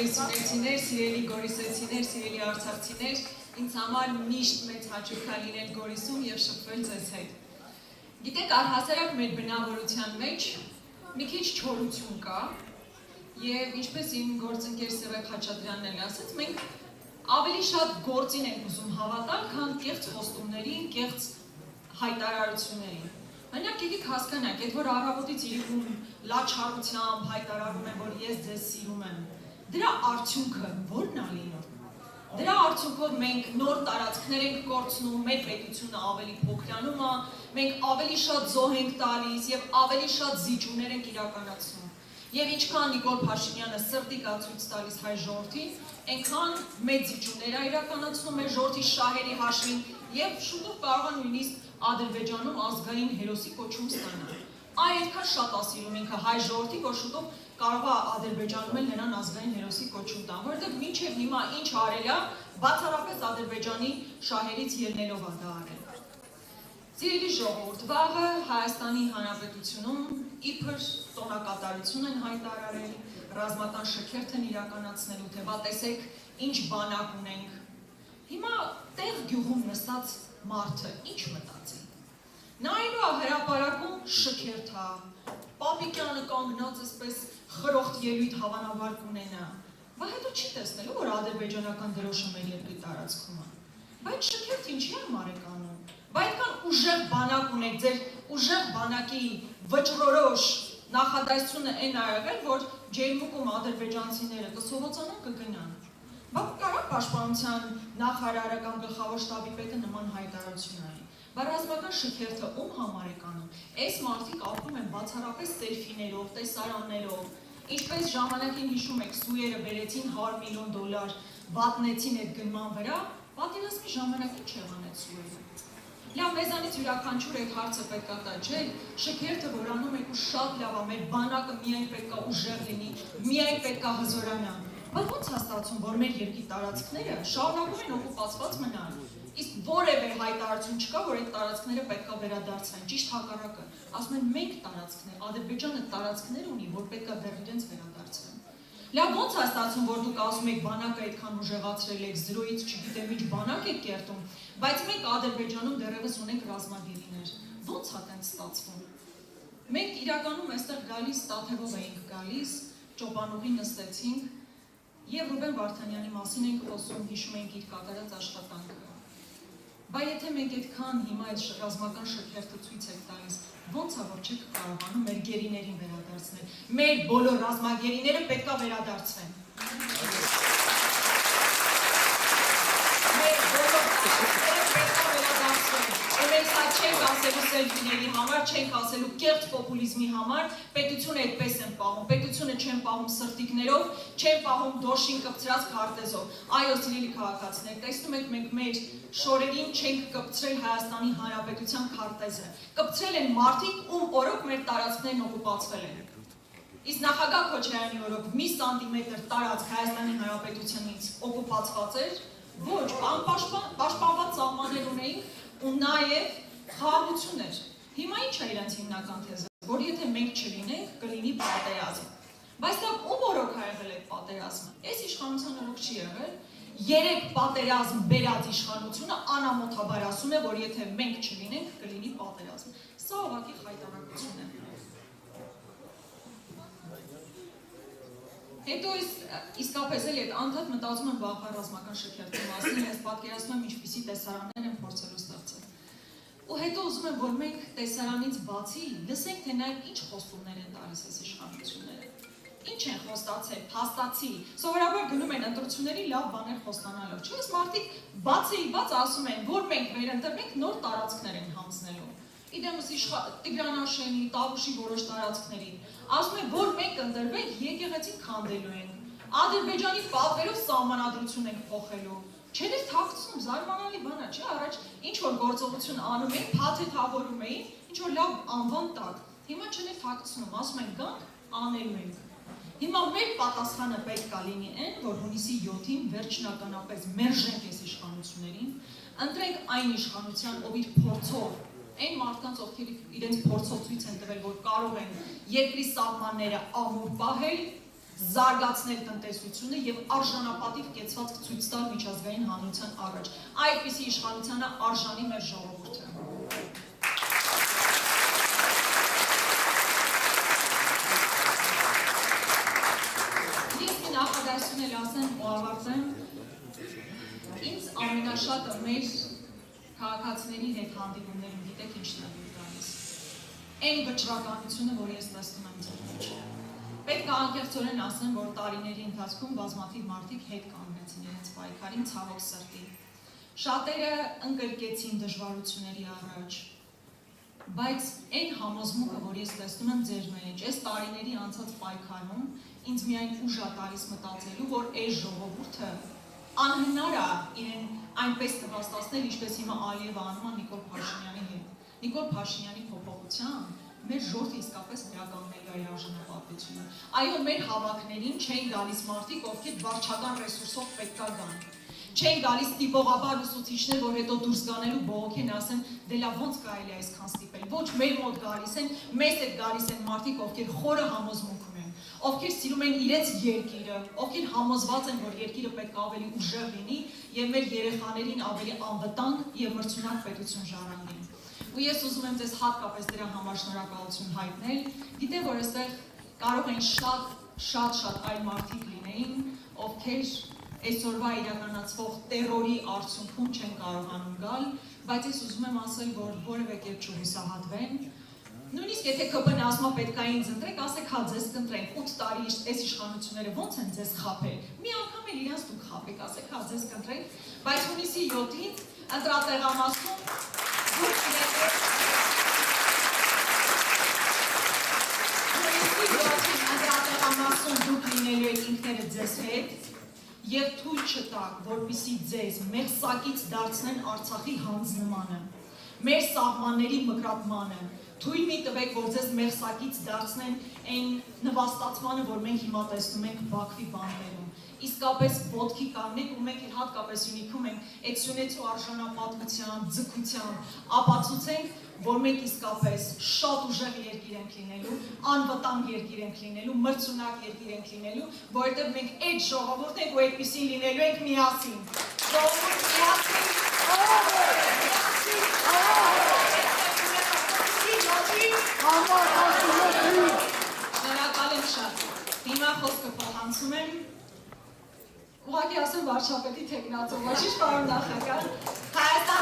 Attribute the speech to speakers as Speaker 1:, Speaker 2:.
Speaker 1: սիրելի սուպերցիներ, սիրելի գորիսեցիներ, սիրելի արցախցիներ, ինձ համար միշտ մեծ հաճույք է լինել Գորիսում եւ շփվել ձեզ հետ։ Գիտեք, առհասարակ մեր բնավորության մեջ մի քիչ չորություն կա եւ ինչպես իմ գործընկեր Սևակ Խաչատրյանն էլ ասաց, մենք ավելի շատ գործին ենք ուզում հավատալ, քան կեղծ խոստումներին, կեղծ հայտարարություններին։ Մենակ եկեք հասկանանք, այդ որ առավոտից իրիկում լաչարությամբ հայտարարում եմ, որ ես ձեզ սիրում եմ, դրա արդյունքը ո՞րն է լինում։ Դրա արդյունքով մենք նոր տարածքներ ենք կորցնում, մեր պետությունը ավելի փոքրանում է, մենք ավելի շատ զոհ ենք տալիս եւ ավելի շատ զիջումներ ենք իրականացնում։ Եվ ինչքան Նիկոլ Փաշինյանը սրտի կացույց տալիս հայ ժողովրդին, այնքան մեծ զիջումներ է իրականացնում մեր ժողովրդի շահերի հաշվին եւ շուտով կարող է նույնիսկ Ադրբեջանում ազգային հերոսի կոչում ստանալ։ Այ այդքան շատ է սիրում ինքը հայ ժողովրդի, որ շուտով կարող է Ադրբեջանում էլ նրան ազգային հերոսի կոչում տան, որովհետեւ մինչեւ հիմա ինչ արել է, բացառապես Ադրբեջանի շահերից ելնելով է դա արել։ Սիրելի ժողովուրդ, վաղը Հայաստանի Հանրապետությունում իբր տոնակատարություն են հայտարարել, ռազմական շքերթ են իրականացնելու, թե բա տեսեք ինչ բանակ ունենք։ Հիմա տեղ գյուղում նստած մարդը ինչ մտածի։ Նայելու է հրապարակում շքերթ է, Պապիկյանը կանգնած այսպես խրոխտ ելույթ հավանաբար կունենա, բայց հետո չի տեսնելու, որ ադրբեջանական դրոշը մեր երկրի տարածքում է։ Բայց շքերթ ինչի է մարեկանում։ Բայց այդքան ուժեղ բանակ ունեք, ձեր ուժեղ բանակի վճռորոշ նախադասությունը այն ա եղել, որ ջերմուկում ադրբեջանցիները կսողոցանան կգնան։ Բայց կարա պաշտպանության նախարարը կամ գլխավոր շտաբի պետը նման հայտարարություն արի։ Բայց ռազմական շքերթը ում համար է կանում։ Այս մարդիկ ապրում են բացառապես սելֆիներով, տեսարաններով։ Ինչպես ժամանակին հիշում եք, սուերը բերեցին $100 միլիոն, վատնեցին այդ գնման վրա, պատերազմի ժամանակին չեղանեց սուերը։ Լավ, մեզանից յուրաքանչյուր այդ հարցը պետք է տա, չէ՞, շքերթը որ անում եք ու շատ լավ է, մեր բանակը միայն պետք է ուժեղ լինի, միայն պետք է հզորանա։ Բայց ո՞նց է ստացվում, որ մեր երկրի տարածքները շարունակում են օկուպացված մնալ։ Իսկ որևէ հայտարարություն չկա, որ այդ տարածքները պետք է վերադարձվեն, ճիշտ հակառակը։ Ասում են մենք տարածքներ, Ադրբեջանը տարածքներ ունի, որ պետք է դեռ իրենց վերադարձվեն։ Լավ, ո՞նց է ստացվում, որ դուք ասում եք բանակը այդքան ուժեղացրել եք, 0-ից չգիտեմ ինչ բանակ եք կերտում, բայց մենք Ադրբեջանում դեռևս ունենք ռազմագերիներ։ Ո՞նց է տենց ստացվում։ Մենք իրականում այստեղ գալիս Տաթևով էինք գալիս, ճոպանուղի նստեցինք եւ Ռուբեն Վարդանյանի մասին ենք խոսում, հիշում ենք իր կատարած աշխատանքը։ Բայց եթե մենք այդքան հիմա այդ ռազմական շքերթը ցույց եք տալիս, ո՞նց է որ չեք կարողանում մեր գերիներին վերադարձնել։ Մեր բոլոր ռազմագերիները պետք է վերադարձվեն։ Մեր բոլոր ռազմագերիները պետք է վերադարձվեն։ Մենք սա չենք ասելու սելֆիների համար, չենք ասելու կեղծ պոպուլիզմի համար, պետությունը այդպես են պահում, պետությունը չեն պահում սրտիկներով, չեն պահում դոշին կպցրած քարտեզով։ Այո, սիրելի քաղաքացիներ, տեսնում եք մենք մեր շորերին չենք կպցրել Հայաստանի Հանրապետության քարտեզը։ Կպցրել են մարդիկ, ում օրոք մեր տարածքներն օկուպացվել են։ Իսկ նախագահ Քոչարյանի օրոք մի սանտիմետր տարածք Հայաստանի Հանրապետությունից օկուպացված էր, ոչ, պաշտպանված սահմաններ ունեին ու նաև խաղաղություն էր։ Հիմա ինչ է իրենց հիմնական թեզը, որ եթե մենք չլինենք, կլինի պատերազմ։ Բայց լավ, ում օրոք է եղել այդ պատերազմը։ Այս իշխանության օրոք չի եղել։ 3 պատերազմ բերած իշխանությունը անամոթաբար ասում է, որ եթե մենք չլինենք, կլինի պատերազմ։ Սա ուղղակի խայտարակություն է։ Հետո իսկապես էլ այդ անդադ մտածում եմ վաղվա ռազմական շքերթի մասին, ես պատկերացնում եմ ինչպիսի տեսարաններ են փորձելու ստեղծել։ Ու հետո ուզում եմ, որ մենք տեսարանից բացի լսենք, թե նաև ինչ խոստումներ են տալիս այս իշխանությունները։ Ինչ են խոստացել, փաստացի։ Սովորաբար գնում են ընտրությունների լավ բաներ խոստանալով։ Չէ՞, այս մարդիկ բաց ասում են, որ մենք վերընտրվենք նոր տարածքներ են հանձնելու։ Իդեմս Տիգրան Աշենի, Տավուշի որոշ տարածքներին։ Ասում են, որ մենք ընտրվենք, եկեղեցին քանդելու ենք։ Ադրբեջանի պատվերով սահմանադրություն ենք փոխելու։ Չեն էլ թաքցնում, զարմանալի բան է, չէ՞, առաջ ինչ որ գործողություն անում էին, փաթեթավորում էին, ինչ որ լավ անվան տակ։ Հիմա չեն էլ թաքցնում, ասում են գանք, անելու ենք։ Հիմա մեր պատասխանը պետք է լինի այն, որ հունիսի 7-ին վերջնականապես մերժենք այս իշխանություններին, ընտրենք այն իշխանության, ով իր փորձով, այն մարդկանց, ովքեր իրենց փորձով ցույց են տվել, որ կարող են երկրի սահմանները ամուր պահել, զարգացնել տնտեսությունը եւ արժանապատիվ կեցված ցույց տալ միջազգային հանրության առաջ։ Այդպիսի իշխանությանը արժանի մեր ժողովուրդը։ Ես մի նախադասություն էլ ասեմ ու ավարտեմ։ Ինձ ամենաշատը մեր քաղաքացիների հետ հանդիպումներում գիտեք ինչն է գալիս։ Այն վճռականությունը, որ ես տեսնում եմ ձեր մեջ։ Պետք է անկեղծորեն ասեմ, որ տարիների ընթացքում բազմաթիվ մարդիկ հետ կանգնեցին իրենց պայքարին ցավոք սրտի։ Շատերը ընկրկեցին դժվարությունների առաջ, բայց այն համոզմունքը, որ ես տեսնում եմ ձեր մեջ, այս տարիների անցած պայքարում, ինձ միայն ուժ է տալիս մտածելու, որ այս ժողովուրդը անհնար է իրեն այնպես նպաստացնել, ինչպես հիմա Ալիևը անում է Նիկոլ Փաշինյանի հետ։ Նիկոլ Փաշինյանի փոփոխությամբ մեր ժողովուրդը իսկապես վերականգնելու է արժանապատվությունը։ Այո, մեր հավաքներին չեն գալիս մարդիկ, ովքեր վարչական ռեսուրսով պետք է գան։ Չեն գալիս տիպողաբար ուսուցիչներ, որ հետո դուրս գանելու բողոքեն ասեն, դե լավ ոնց կարելի է այսքան ստիպել։ Ոչ, մեր մոտ գալիս են, մեզ հետ գալիս են մարդիկ, ովքեր խորը համոզմունք ունեն, ովքեր սիրում են իրենց երկիրը, ովքեր համոզված են, որ երկիրը պետք է ավելի ուժեղ լինի եւ մեր երեխաներին ավելի անվտանգ եւ մրցունակ պետություն ժառանգի։ Ու ես ուզում եմ ձեզ հատկապես դրա համար շնորհակալություն հայտնել։ Գիտեմ, որ այստեղ կարող են շատ այլ մարդիկ լինեին, ովքեր այսօրվա իրականացվող տերորի արդյունքում չեն կարողանում գալ, բայց ես ուզում եմ ասել, որ որևէ կերպ չհուսահատվեն։ Նույնիսկ եթե ԿՊ-ն ասում է պետք է ինձ ընտրեք, ասեք հա ձեզ կընտրենք, 8 տարի այս իշխանությունները ոնց են ձեզ խաբել։ Մի անգամ էլ իրենց դուք խաբեք, ասեք հա ձեզ կընտրենք, բայց հունիսի 7-ին ընտրատեղամասում դուք լինելու եք ինքները ձեզ հետ եւ թույլ չտաք, որպեսզի ձեզ մեղսակից դարձնեն Արցախի հանձնմանը, մեր սահմանների մկրատմանը, թույլ մի տվեք, որ ձեզ մեղսակից դարձնեն այն նվաստացմանը, որ մենք հիմա տեսնում ենք Բաքվի բանտերում։ Իսկապես ոտքի կանգնեք ու մենք էլ հատկապես Սյունիքում ենք այդ Սյունեցու արժանապատվության, ձգության ապացուցենք, որ մենք իսկապես շատ ուժեղ երկիր ենք լինելու, անվտանգ երկիր ենք լինելու, մրցունակ երկիր ենք լինելու, որովհետև մենք այդ ժողովուրդն ենք ու այդպիսին լինելու ենք միասին։ Ժողովուրդ միասին։ Շնորհակալ եմ շատ։ Հիմա խոսքը փոխանցում եմ Ուղղակի ասեմ վարչապետի թեկնածու, ոչինչ պարոն նախագահ,